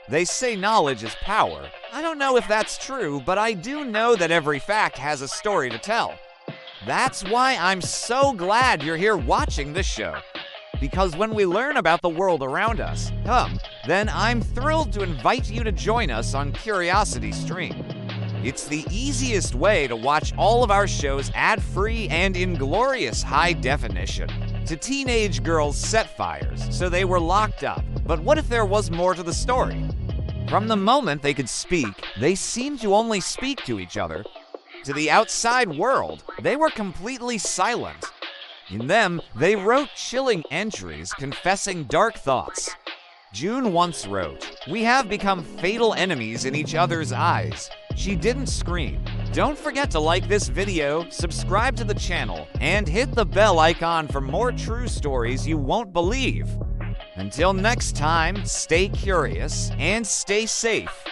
They say knowledge is power. I don't know if that's true, but I do know that every fact has a story to tell. That's why I'm so glad you're here watching this show. Because when we learn about the world around us, then I'm thrilled to invite you to join us on Curiosity Stream. It's the easiest way to watch all of our shows ad-free and in glorious high definition. To teenage girls set fires, so they were locked up. But what if there was more to the story? From the moment they could speak, they seemed to only speak to each other. To the outside world, they were completely silent. In them, they wrote chilling entries confessing dark thoughts. June once wrote, "We have become fatal enemies in each other's eyes." She didn't scream. Don't forget to like this video, subscribe to the channel, and hit the bell icon for more true stories you won't believe. Until next time, stay curious and stay safe.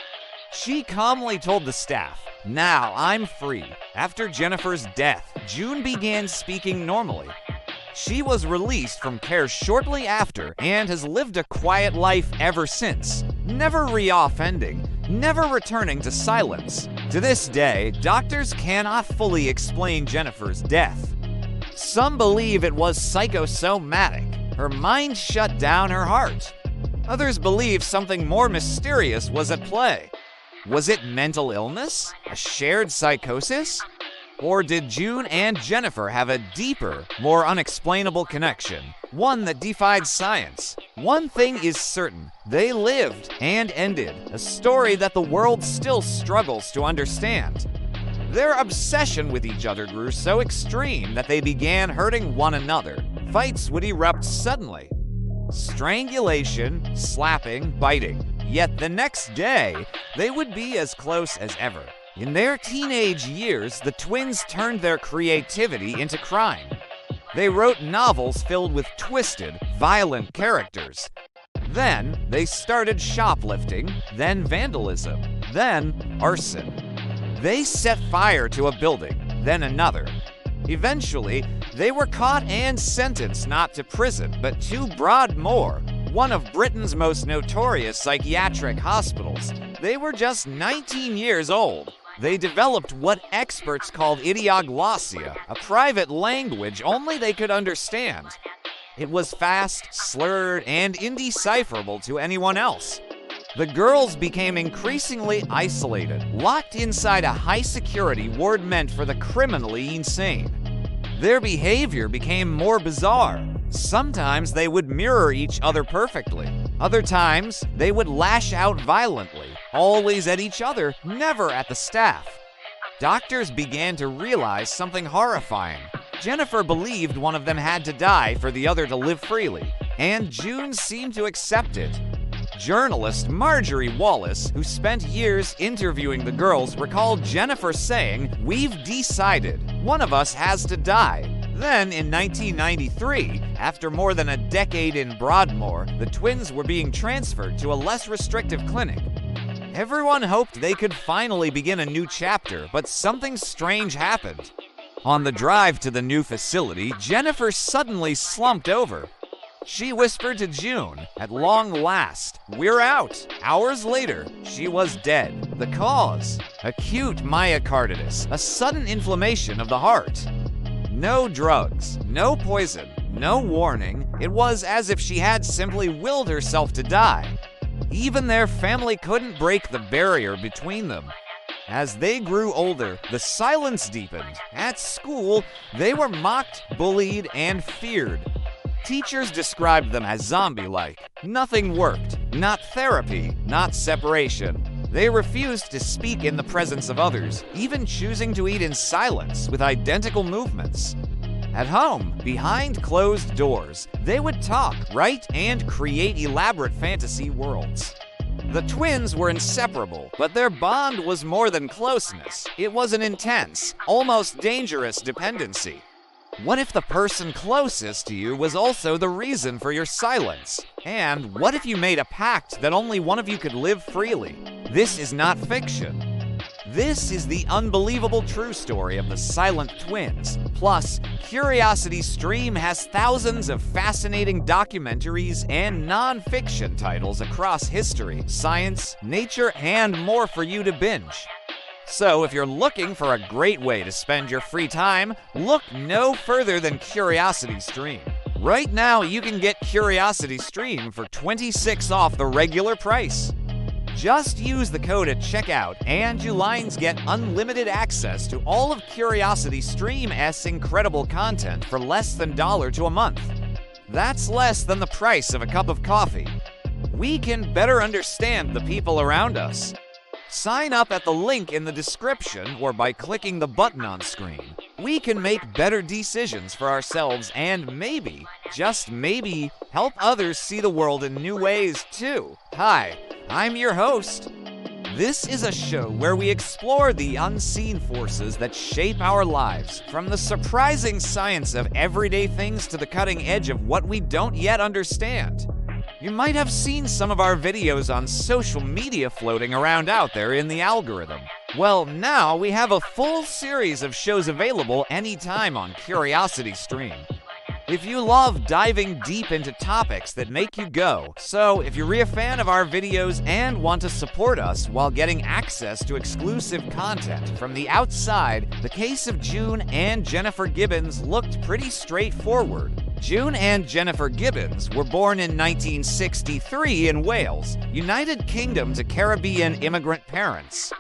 She calmly told the staff, "Now I'm free." After Jennifer's death, June began speaking normally. She was released from care shortly after and has lived a quiet life ever since, never re-offending, never returning to silence. To this day, doctors cannot fully explain Jennifer's death. Some believe it was psychosomatic. Her mind shut down her heart. Others believe something more mysterious was at play. Was it mental illness? A shared psychosis? Or did June and Jennifer have a deeper, more unexplainable connection? One that defied science. One thing is certain, they lived and ended a story that the world still struggles to understand. Their obsession with each other grew so extreme that they began hurting one another. Fights would erupt suddenly. Strangulation, slapping, biting. Yet the next day, they would be as close as ever. In their teenage years, the twins turned their creativity into crime. They wrote novels filled with twisted, violent characters. Then, they started shoplifting, then vandalism, then arson. They set fire to a building, then another. Eventually, they were caught and sentenced not to prison, but to Broadmoor, one of Britain's most notorious psychiatric hospitals. They were just 19 years old. They developed what experts called idioglossia, a private language only they could understand. It was fast, slurred, and indecipherable to anyone else. The girls became increasingly isolated, locked inside a high-security ward meant for the criminally insane. Their behavior became more bizarre. Sometimes they would mirror each other perfectly. Other times, they would lash out violently, always at each other, never at the staff. Doctors began to realize something horrifying. Jennifer believed one of them had to die for the other to live freely, and June seemed to accept it. Journalist Marjorie Wallace, who spent years interviewing the girls, recalled Jennifer saying, "We've decided one of us has to die." Then, in 1993, after more than a decade in Broadmoor, the twins were being transferred to a less restrictive clinic. Everyone hoped they could finally begin a new chapter, but something strange happened. On the drive to the new facility, Jennifer suddenly slumped over. She whispered to June, "At long last, we're out." Hours later, she was dead. The cause? Acute myocarditis, a sudden inflammation of the heart. No drugs, no poison, no warning. It was as if she had simply willed herself to die. Even their family couldn't break the barrier between them. As they grew older, the silence deepened. At school, they were mocked, bullied, and feared. Teachers described them as zombie-like. Nothing worked. Not therapy, not separation. They refused to speak in the presence of others, even choosing to eat in silence with identical movements. At home, behind closed doors, they would talk, write, and create elaborate fantasy worlds. The twins were inseparable, but their bond was more than closeness. It was an intense, almost dangerous dependency. What if the person closest to you was also the reason for your silence? And what if you made a pact that only one of you could live freely? This is not fiction. This is the unbelievable true story of the silent twins. Plus, CuriosityStream has thousands of fascinating documentaries and non-fiction titles across history, science, nature, and more for you to binge. So if you're looking for a great way to spend your free time, look no further than CuriosityStream. Right now, you can get CuriosityStream for $26 off the regular price. Just use the code at checkout, and you lines get unlimited access to all of CuriosityStream's incredible content for less than $1 to a month. That's less than the price of a cup of coffee. We can better understand the people around us. Sign up at the link in the description or by clicking the button on screen. We can make better decisions for ourselves and maybe, just maybe, help others see the world in new ways too. Hi, I'm your host. This is a show where we explore the unseen forces that shape our lives, from the surprising science of everyday things to the cutting edge of what we don't yet understand. You might have seen some of our videos on social media floating around out there in the algorithm. Well, now we have a full series of shows available anytime on CuriosityStream. If you love diving deep into topics that make you go, so if you're a fan of our videos and want to support us while getting access to exclusive content from the outside, the case of June and Jennifer Gibbons looked pretty straightforward. June and Jennifer Gibbons were born in 1963 in Wales, United Kingdom to Caribbean immigrant parents.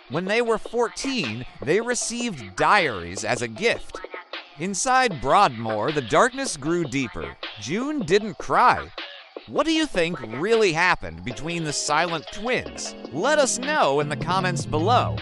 When they were 14, they received diaries as a gift. Inside Broadmoor, the darkness grew deeper. June didn't cry. What do you think really happened between the silent twins? Let us know in the comments below.